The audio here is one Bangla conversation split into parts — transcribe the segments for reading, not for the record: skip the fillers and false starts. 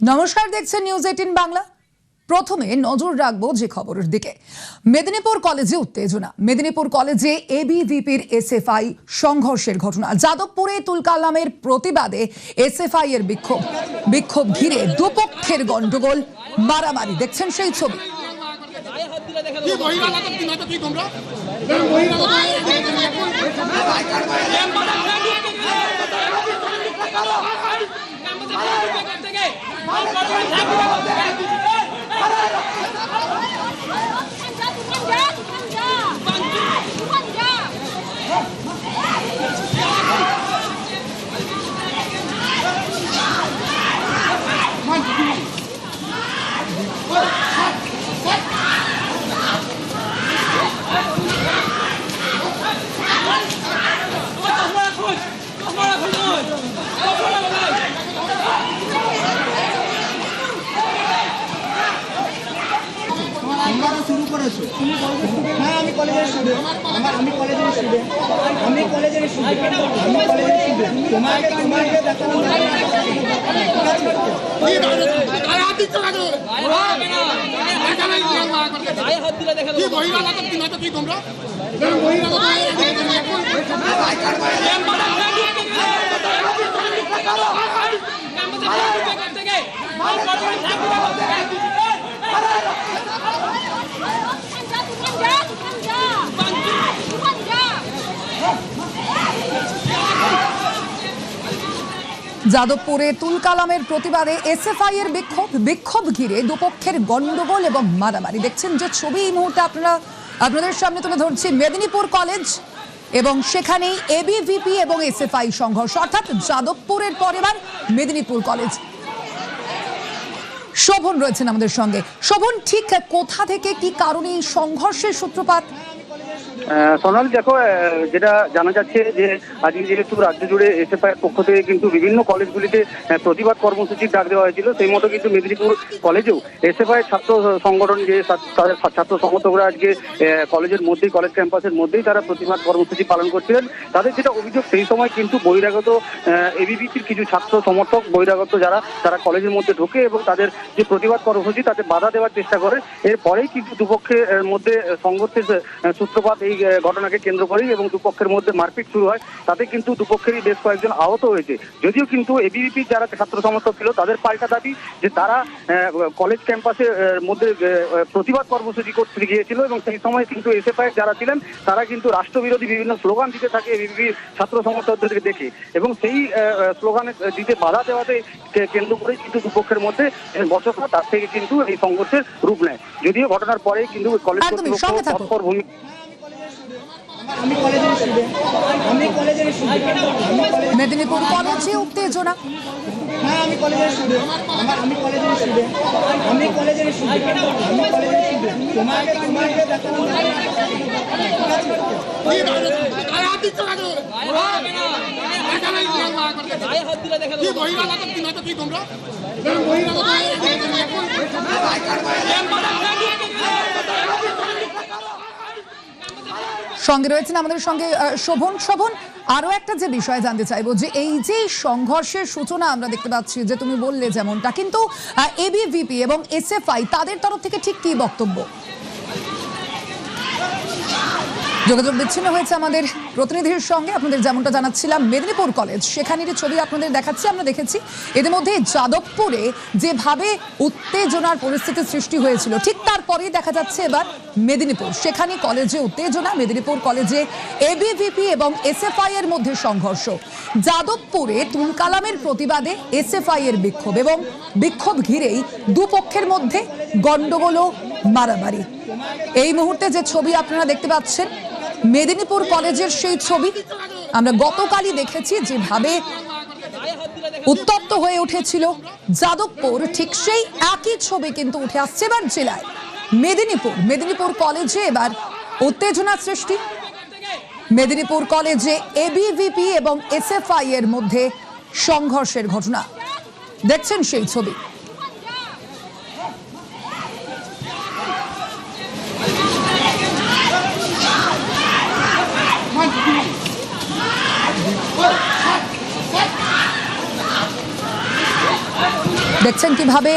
নমস্কার, দেখছেন নিউজ 18 বাংলা। প্রথমে নজর রাখবো যে খবরের দিকে। মেদিনীপুর কলেজে উত্তেজনা। মেদিনীপুর কলেজে এবিভিপির এসএফআই সংঘর্ষের ঘটনা। যাদবপুরে তুলকালামের প্রতিবাদে এসএফআই এর বিক্ষোভ ঘিরে দুপক্ষের গন্ডগোল, মারামারি। দেখছেন সেই ছবি। শুরু করেছো? হ্যাঁ, আমি কলেজের স্টুডেন্ট। আমি কলেজের স্টুডেন্ট। তোমাকে দেখানো যাদবপুরে তুলকালামের প্রতিবাদে এসএফআই এর বিক্ষোভ ঘিরে দুপক্ষের গন্ডগোল এবং মারামারি। দেখছেন যে ছবি এই মুহূর্তে আপনাদের সামনে তুলে ধরছি। মেদিনীপুর কলেজ এবং সেখানেই এবিভিপি এবং এসএফআই সংঘর্ষ, অর্থাৎ যাদবপুরের পর এবার মেদিনীপুর কলেজ। শোভন রয়েছেন আমাদের সঙ্গে। শোভন, ঠিক কোথা থেকে কি কারণে এই সংঘর্ষের সূত্রপাত? সোনাল, দেখো, যেটা জানা যাচ্ছে যে আজকে যেহেতু রাজ্য জুড়ে এসএফআই এর পক্ষ থেকে কিন্তু বিভিন্ন কলেজগুলিতে প্রতিবাদ কর্মসূচির ডাক দেওয়া হয়েছিল, সেই মতো কিন্তু মেদিনীপুর কলেজেও এসএফআই ছাত্র সংগঠন, যে তাদের ছাত্র সমর্থকরা আজকে কলেজের মধ্যেই, কলেজ ক্যাম্পাসের মধ্যেই তারা প্রতিবাদ কর্মসূচি পালন করছিলেন। তাদের যেটা অভিযোগ, সেই সময় কিন্তু বহিরাগত এবিভিপির কিছু ছাত্র সমর্থক, বহিরাগত যারা, তারা কলেজের মধ্যে ঢোকে এবং তাদের যে প্রতিবাদ কর্মসূচি তাতে বাধা দেওয়ার চেষ্টা করে। এরপরেই কিন্তু দুপক্ষের মধ্যে সংঘর্ষের সূত্রপাত এই ঘটনাকে কেন্দ্র করেই, এবং দুপক্ষের মধ্যে মারপিট শুরু হয়। তাতে কিন্তু দুপক্ষেরই বেশ কয়েকজন আহত হয়েছে। যদিও কিন্তু এবিভিপি যারা ছাত্র সমর্থক ছিল, তাদের পাল্টা দাবি যে তারা কলেজ ক্যাম্পাসের মধ্যে প্রতিবাদ কর্মসূচি করতে গিয়েছিল এবং সেই সময় কিন্তু এসএফআই যারা ছিলেন তারা কিন্তু রাষ্ট্রবিরোধী বিভিন্ন স্লোগান দিতে থাকে এবিভিপি ছাত্র সমর্থকদেরকে দেখে, এবং সেই স্লোগানে দিতে বাধা দেওয়াতে কেন্দ্র করেই কিন্তু দুপক্ষের মধ্যে বচসা, তার থেকে কিন্তু এই সংঘর্ষের রূপ নেয়। যদিও ঘটনার পরে কিন্তু কলেজ কর্তৃপক্ষ তৎপর ভূমিকা। মেদিনীপুর কলেজে উত্তেজনা। হ্যাঁ, আমি কলেজের স্টুডেন্ট। তোমাকে দেখানো সঙ্গে রয়েছেন আমাদের সঙ্গে শোভন, আরো একটা যে বিষয় জানতে চাইবো, যে এই যে সংঘর্ষের সূচনা আমরা দেখতে পাচ্ছি, যে তুমি বললে যেমনটা, কিন্তু এবিভিপি এবং এসএফআই তাদের তরফ থেকে ঠিক কি বক্তব্য? যোগাযোগ বিচ্ছিন্ন হয়েছে আমাদের প্রতিনিধির সঙ্গে। আপনাদের যেমনটা জানাচ্ছিলাম, মেদিনীপুর কলেজ, সেখানের ছবি আপনাদের দেখাচ্ছি। আমরা দেখেছি এদের মধ্যে যাদবপুরে যেভাবে উত্তেজনার পরিস্থিতি সৃষ্টি হয়েছিল, ঠিক তারপরেই দেখা যাচ্ছে এবার মেদিনীপুর, সেখানে কলেজে উত্তেজনা। মেদিনীপুর কলেজে এবিভিপি এবং এসএফআই এর মধ্যে সংঘর্ষ। যাদবপুরে তুলকালামের প্রতিবাদে এসএফআই এর বিক্ষোভ, এবং বিক্ষোভ ঘিরেই দুপক্ষের মধ্যে গন্ডগোল ও মারামারি। এই মুহূর্তে যে ছবি আপনারা দেখতে পাচ্ছেন, মেদিনীপুর কলেজের সেই ছবি। আমরা গতকালই দেখেছি যেভাবে উত্তপ্ত হয়ে উঠেছিল যাদবপুর, ঠিক সেই একই ছবি কিন্তু উঠে আসছে এবার জেলায় মেদিনীপুর কলেজে এবার উত্তেজনা সৃষ্টি। মেদিনীপুর কলেজে এবিভিপি এবং এসএফআই এর মধ্যে সংঘর্ষের ঘটনা। দেখছেন সেই ছবি। দেখছেন কিভাবে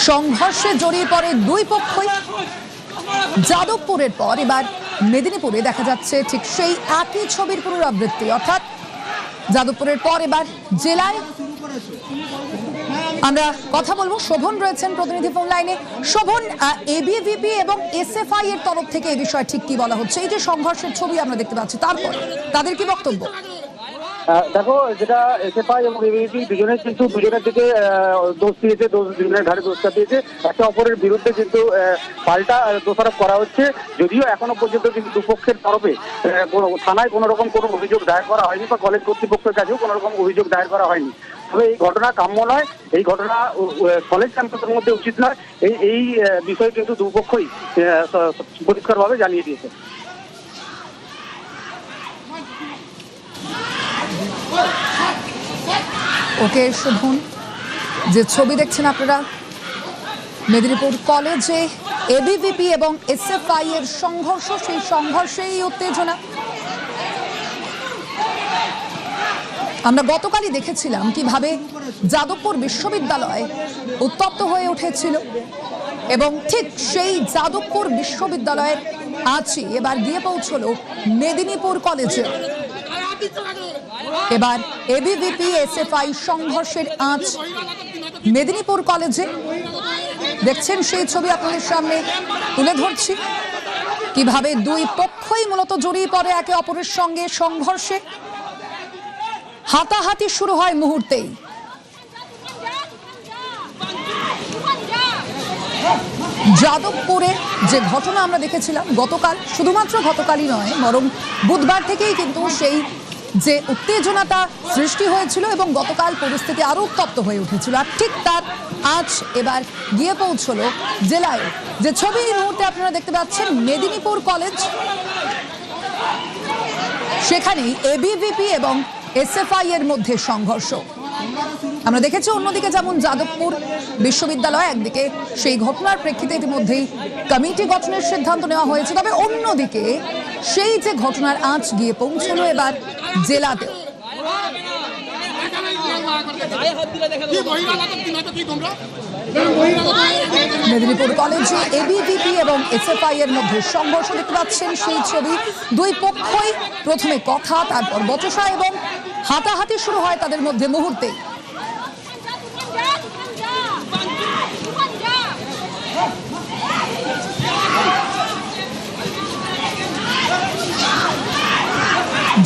সংঘর্ষে জড়িয়ে পড়ে দুই পক্ষই। যাদবপুরের পর এবার মেদিনীপুরে দেখা যাচ্ছে ঠিক সেই একই ছবির পুনরাবৃত্তি, অর্থাৎ যাদবপুরের পর এবার জেলায়। আমরা কথা বলবো, শোভন রয়েছেন প্রতিনিধি ফোন লাইনে। শোভন, এবিভিপি এবং এসএফআই এর তরফ থেকে এই বিষয়ে ঠিক কি বলা হচ্ছে? এই যে সংঘর্ষের ছবি আমরা দেখতে পাচ্ছি, তারপর তাদের কি বক্তব্য? দেখো, যেটা এসএফআই এবং এবিভিপি দুজনের কিন্তু দুজনের দিকে দোষ দিয়েছে, দুজনের ঘাড়ে দোষ চাপিয়েছে, একে অপরের বিরুদ্ধে কিন্তু পাল্টা দোষারোপ করা হচ্ছে। যদিও এখনো পর্যন্ত কিন্তু দুপক্ষের তরফে থানায় কোনো রকম কোনো অভিযোগ দায়ের করা হয়নি বা কলেজ কর্তৃপক্ষের কাছেও কোনো রকম অভিযোগ দায়ের করা হয়নি। তবে এই ঘটনা কাম্য নয়, এই ঘটনা কলেজ ক্যাম্পাসের মধ্যে উচিত নয়, এই বিষয়ে কিন্তু দুপক্ষই পরিষ্কারভাবে জানিয়ে দিয়েছে। ওকে শোভন, যে ছবি দেখছেন আপনারা মেদিনীপুর কলেজে এবিভিপি এবং এসএফআই এর সংঘর্ষ, সেই সংঘর্ষেই উত্তেজনা। আমরা গতকালই দেখেছিলাম কিভাবে যাদবপুর বিশ্ববিদ্যালয় উত্তপ্ত হয়ে উঠেছিল এবং ঠিক সেই যাদবপুর বিশ্ববিদ্যালয়ের আজই এবার গিয়ে পৌঁছলো মেদিনীপুর কলেজে। এবার এবিভিপি এসএফআই সংঘর্ষের আঁচ মেদিনীপুর কলেজে। দেখছেন সেই ছবি আপনাদের সামনে তুলে ধরছি, কিভাবে দুই পক্ষই মূলত জড়িয়ে পড়ে একে অপরের সঙ্গে সংঘর্ষে। হাতাহাতি শুরু হয় মুহূর্তেই। যাদবপুরে যে ঘটনা আমরা দেখেছিলাম গতকাল, শুধুমাত্র গতকালই নয় বরং বুধবার থেকেই কিন্তু সেই যে উত্তেজনাটা সৃষ্টি হয়েছিল এবং গতকাল পরিস্থিতি আরো উত্তপ্ত হয়ে উঠেছিল, আর ঠিক তার আজ এবার গিয়ে পৌঁছলো জেলায়। যে ছবি এই মুহূর্তে আপনারা দেখতে পাচ্ছেন মেদিনীপুর কলেজ, সেখানেই এবিভিপি এবং এসএফআই এর মধ্যে সংঘর্ষ আমরা দেখেছি। অন্যদিকে যেমন যাদবপুর বিশ্ববিদ্যালয় একদিকে সেই ঘটনার প্রেক্ষিতে ইতিমধ্যেই কমিটি গঠনের সিদ্ধান্ত নেওয়া হয়েছে, তবে অন্যদিকে সেই যে ঘটনার আঁচ গিয়ে পৌঁছলো এবার জেলাতেও। মেদিনীপুর কলেজে এবিভিপি এবং এসএফআই এর মধ্যে সংঘর্ষ দেখতে পাচ্ছেন সেই ছবি। দুই পক্ষই প্রথমে কথা, তারপর বচসা এবং হাতাহাতি শুরু হয় তাদের মধ্যে মুহূর্তেই।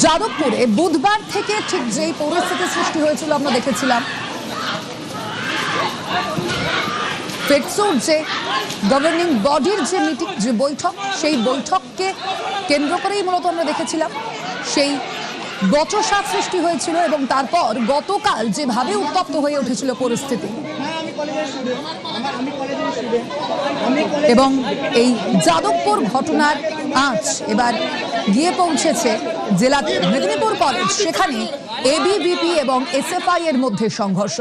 যাদবপুরে বুধবার থেকে ঠিক যেই পরিস্থিতি সৃষ্টি হয়েছিল আমরা দেখেছিলাম, ফেডসুর যে গভর্নিং বডির যে মিটিং, যে বৈঠক, সেই বৈঠককে কেন্দ্র করেই মূলত আমরা দেখেছিলাম সেই বচসা সৃষ্টি হয়েছিল এবং তারপর গতকাল যেভাবে উত্তপ্ত হয়ে উঠেছিল পরিস্থিতি। এবং এই যাদবপুর ঘটনার আঁচ এবার গিয়ে পৌঁছেছে জেলাতে মেদিনীপুর কলেজ, সেখানে এবিভিপি এবং এসএফআই এর মধ্যে সংঘর্ষ।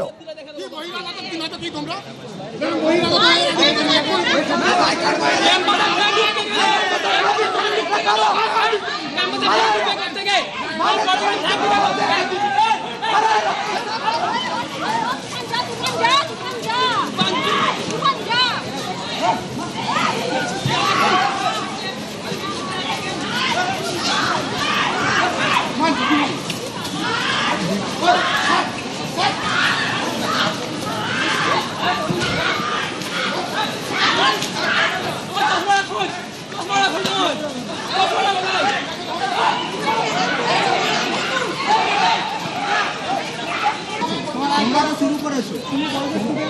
শুরু করেছো?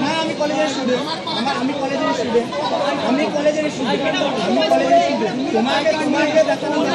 হ্যাঁ, আমি কলেজের স্টুডেন্ট, আমি কলেজের স্টুডেন্ট, তোমাকে দেখানো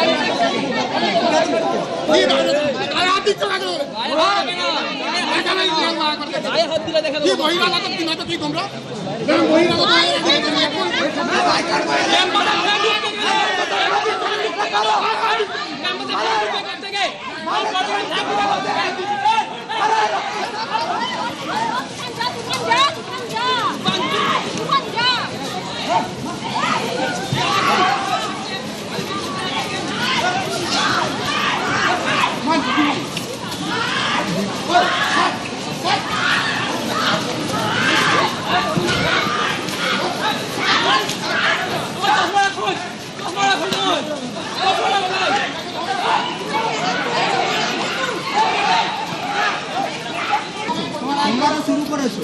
করেছো